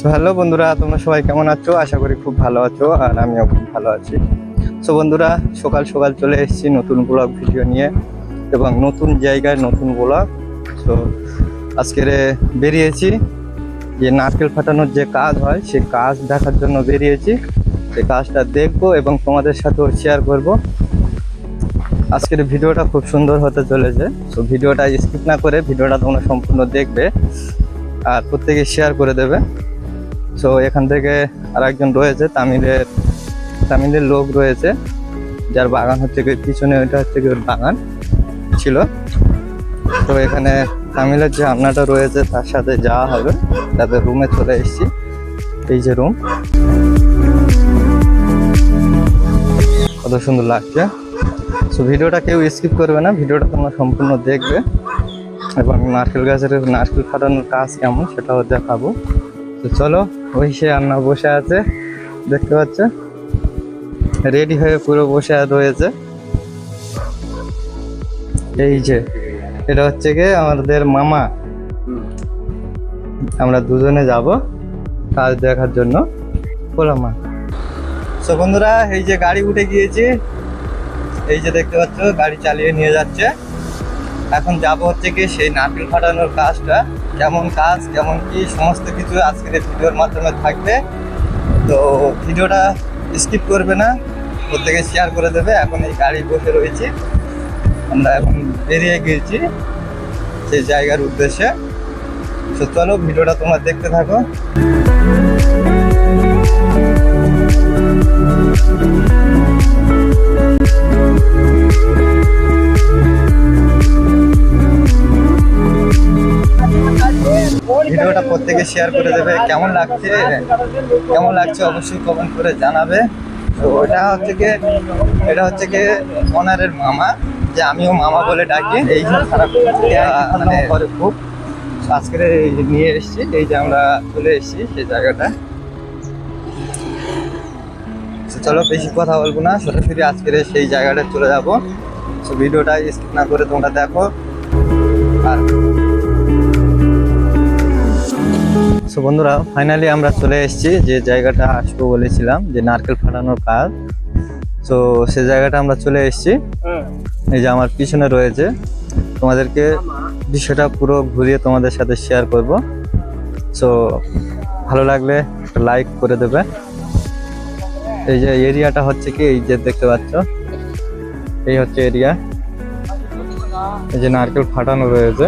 Hello বন্ধুরা, তোমরা সবাই কেমন আছো? আশা করি খুব ভালো আছো, আর আমিও খুব ভালো আছি। সো বন্ধুরা, সকাল সকাল চলে এসেছি নতুন ব্লগ ভিডিও নিয়ে এবং নতুন জায়গায় নতুন ব্লগ। সো আজকের বেরিয়েছি যে নারকেল ফাটানোর যে কাজ হয় সেই কাজ দেখার জন্য বেরিয়েছি। সেই কাজটা দেখবো এবং তোমাদের সাথেও শেয়ার করব। আজকের ভিডিওটা খুব সুন্দর হতে চলেছে। সো ভিডিওটা স্কিপ না করে ভিডিওটা তোমরা সম্পূর্ণ দেখবে আর প্রত্যেকে শেয়ার করে দেবে। সো এখান থেকে আর একজন রয়েছে, তামিলের লোক রয়েছে, যার বাগান হচ্ছে কি পিছনে, ওইটা হচ্ছে কি ওর বাগান ছিল। তো এখানে তামিলের যে আপনাটা রয়েছে তার সাথে যাওয়া হবে। তাদের রুমে চলে এসেছি, এই যে রুম, কত সুন্দর লাগছে। সো ভিডিওটা কেউ স্কিপ করবে না, ভিডিওটা তোমরা সম্পূর্ণ দেখবে এবং নারকেল ফাটানোর কাজ কেমন সেটাও দেখাবো। তো চলো, ওই সে আন্না বসে আছে, দেখতে পাচ্ছ, রেডি হয়ে পুরো বসে রয়েছে। এই যে এটা হচ্ছে গিয়ে আমাদের মামা, আমরা দুজনে যাব কাজ দেখার জন্য। বলো মা। সো বন্ধুরা, এই যে গাড়ি উঠে গিয়েছি, এই যে দেখতে পাচ্ছ গাড়ি চালিয়ে নিয়ে যাচ্ছে। এখন যাব হচ্ছে কি সেই নারকেল ফাটানোর কাজটা, কেমন কাজ কেমন কি সমস্ত কিছু আজকের ভিডিওর মাধ্যমে থাকবে। তো ভিডিওটা স্কিপ করবে না, প্রত্যেকে শেয়ার করে দেবে। এখন এই গাড়ি বসে রয়েছি, আমরা এখন বেরিয়ে গিয়েছি সেই জায়গার উদ্দেশ্যে। তো চলো ভিডিওটা তোমরা দেখতে থাকো। ভিডিওটা প্রত্যেকে শেয়ার করে দেবে। কেমন লাগছে অবশ্যই কমেন্ট করে জানাবে। তো এটা হচ্ছে কি ওনারের মামা, যে আমিও মামা বলে ডাকি। এই যে মানে খুব আজকে নিয়ে এসেছি, এই যে আমরা চলে এসেছি সেই জায়গাটা। চলো বেশি কথা বলবো না, সরাসরি আজকের সেই জায়গাটা চলে যাবো। তো ভিডিওটা স্কিপ না করে তোমরা দেখো। আর সো বন্ধুরা, ফাইনালি আমরা চলে এসেছি যে জায়গাটা আসবো বলেছিলাম, যে নারকেল ফাটানোর কাজ। তো সে জায়গাটা আমরা চলে এসেছি, এই যে আমার পিছনে রয়েছে। তোমাদেরকে বিষয়টা পুরো ঘুরিয়ে তোমাদের সাথে শেয়ার করব। সো ভালো লাগলে একটা লাইক করে দেবে। এই যে এরিয়াটা হচ্ছে কি, এই যে দেখতে পাচ্ছ, এই হচ্ছে এরিয়া। এই যে নারকেল ফাটানো রয়েছে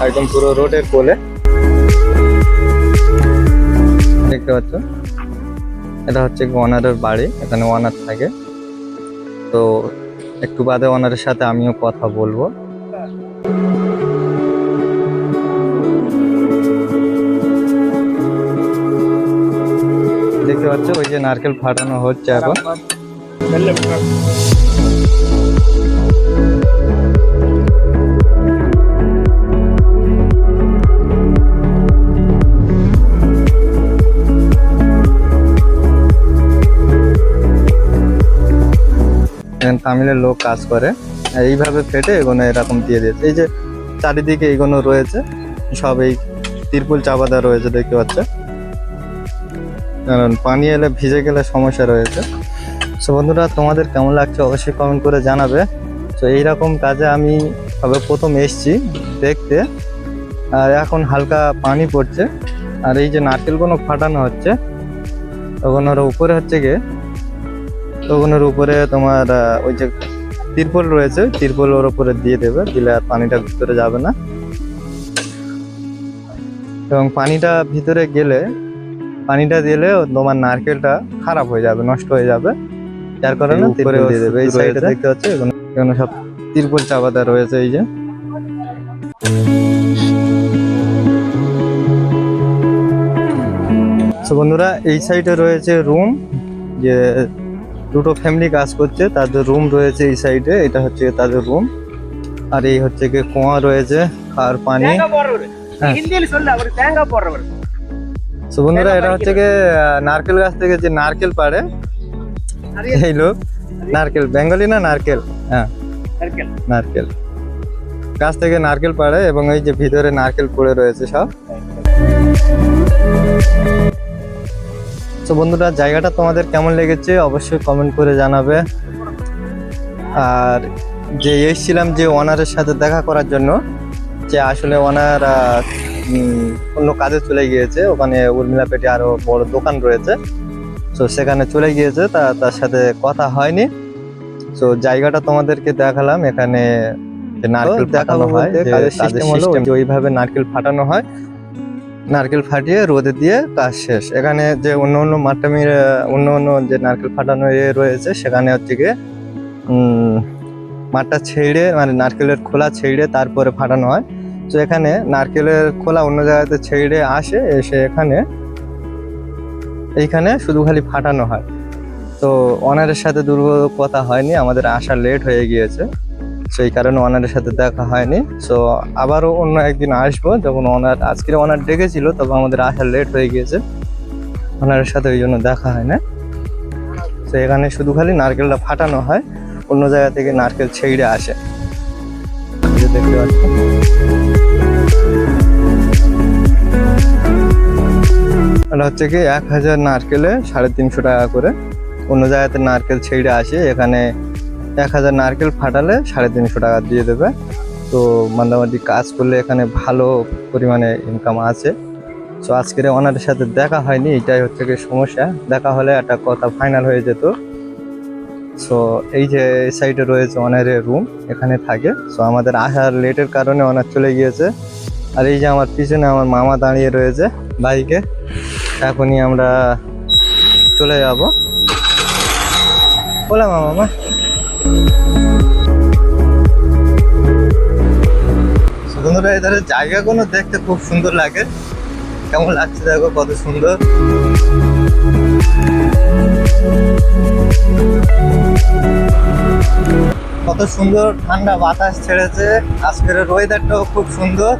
একদম পুরো রোডের কোলে, দেখতে পাচ্ছ। এটা হচ্ছে ওনারের বাড়ি, এখানে ওনার থাকে। তো একটু বাদে ওনারের সাথে আমিও কথা বলবো। দেখতে পাচ্ছ ওই যে নারকেল ফাটানো হচ্ছে এখন। তামিলের লোক কাজ করে, এইভাবে ফেটে এগুলো এরকম দিয়ে দিয়েছে। এই যে চারিদিকে এগুলো রয়েছে সব, এই তিরপুল চাপা দেওয়া রয়েছে, দেখতে পাচ্ছ, কারণ পানি এলে ভিজে গেলে সমস্যা রয়েছে। সো বন্ধুরা, তোমাদের কেমন লাগছে অবশ্যই কমেন্ট করে জানাবে। তো এইরকম কাজে আমি সবে প্রথম এসছি দেখতে, আর এখন হালকা পানি পড়ছে। আর এই যে নারকেলগুলো ফাটানো হচ্ছে, ওগুলোর উপরে হচ্ছে গিয়ে, ওগুলোর উপরে তোমার ওই যে তিরপল রয়েছে, তিরপল ওর উপরে দিয়ে দেবে, দিলে আর পানিটা ভিতরে যাবে না। এবং পানিটা ভিতরে গেলে, পানিটা দিলে তোমার নারকেলটা খারাপ হয়ে যাবে, নষ্ট হয়ে যাবে, যার কারণে তিরপল দিয়ে দেবে। এই সাইডে দেখতে পাচ্ছ এগুলো সব তিরপল চাপা দেওয়া রয়েছে। এই যে বন্ধুরা, এই সাইডে রয়েছে রুম, যে দুটো ফ্যামিলি কাজ করছে, তাদের রুম রয়েছে এই সাইডে। এটা হচ্ছে তাদের রুম। আর এই হচ্ছে কি কুয়া রয়েছে, আর পানি। তো বন্ধুরা, এটা হচ্ছে কি নারকেল গাছ থেকে যে নারকেল পাড়ে এই লোক, নারকেল বেঙ্গলি না নারকেল, হ্যাঁ নারকেল গাছ থেকে নারকেল পাড়ে, এবং এই যে ভিতরে নারকেল পড়ে রয়েছে সব। বন্ধুরা, জায়গাটা তোমাদের কেমন লেগেছে অবশ্যই কমেন্ট করে জানাবে। আর যে এসেছিলাম যে ওনারের সাথে দেখা করার জন্য, যে আসলে ওনার অন্য কাজে চলে গিয়েছে, ওখানে উর্মিলা পেটে আরো বড় দোকান রয়েছে, তো সেখানে চলে গিয়েছে, তার সাথে কথা হয়নি। তো জায়গাটা তোমাদেরকে দেখালাম। এখানে নারকেল ফাটানো হয়, কাজের সিস্টেম হলো যে ওইভাবে নারকেল ফাটানো হয়, নারকেল ফাটিয়ে রোদে দিয়ে কাজ শেষ। এখানে যে অন্য অন্য অন্য অন্য যে নারকেল ফাটানো রয়েছে, সেখানে হচ্ছে গিয়ে মাঠটা ছেড়ে, মানে নারকেলের খোলা ছেড়ে তারপরে ফাটানো হয়। তো এখানে নারকেলের খোলা অন্য জায়গাতে ছেড়ে এসে এইখানে শুধু খালি ফাটানো হয়। তো ওনারের সাথে কথা হয়নি, আমাদের আসা লেট হয়ে গিয়েছে, সেই কারণে ওনারের সাথে দেখা হয়নি। সো আবারও অন্য একদিন আসবো, যখন আজকের ওনার ডেকেছিল, তবে আমাদের আসা লেট হয়ে গিয়েছে, ওনারের সাথে ওই জন্য দেখা হয় না। তো এখানে শুধু খালি নারকেলটা ফাটানো হয়, অন্য জায়গা থেকে নারকেল ছেড়ে আসে। দেখতে পাচ্ছেন, এটা হচ্ছে কি 1000 নারকেলে 350 টাকা করে। অন্য জায়গাতে নারকেল ছেড়ে আসে, এখানে 1000 নারকেল ফাটালে 350 টাকা দিয়ে দেবে। তো মোটামুটি কাজ করলে এখানে ভালো পরিমাণে ইনকাম আছে। তো আজকের ওনারের সাথে দেখা হয়নি, এটাই হচ্ছে কি সমস্যা। দেখা হলে একটা কথা ফাইনাল হয়ে যেত। সো এই যে সাইডে রয়েছে ওনারের রুম, এখানে থাকে। সো আমাদের আসার লেটের কারণে ওনার চলে গিয়েছে। আর এই যে আমার পিছনে আমার মামা দাঁড়িয়ে রয়েছে বাইকে, এখনই আমরা চলে যাব। বলে মামা, বন্ধুরা এধারে জায়গাগুলো দেখতে খুব সুন্দর লাগে। কেমন লাগছে দেখো, কত সুন্দর। কত সুন্দর ঠান্ডা বাতাস ছেড়েছে। আজকের ওয়েদারটাও খুব সুন্দর,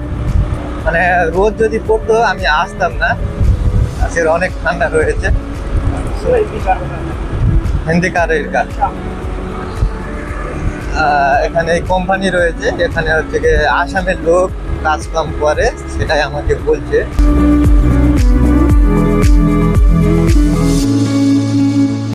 মানে রোদ যদি পড়তো আমি আসতাম না। আজকের অনেক ঠান্ডা রয়েছে। হিন্দি কারের কাজ, এখানে কোম্পানি রয়েছে, এখানে হচ্ছে গিয়ে আসামের লোক কাজ কাম করে, সেটাই আমাকে বলছে।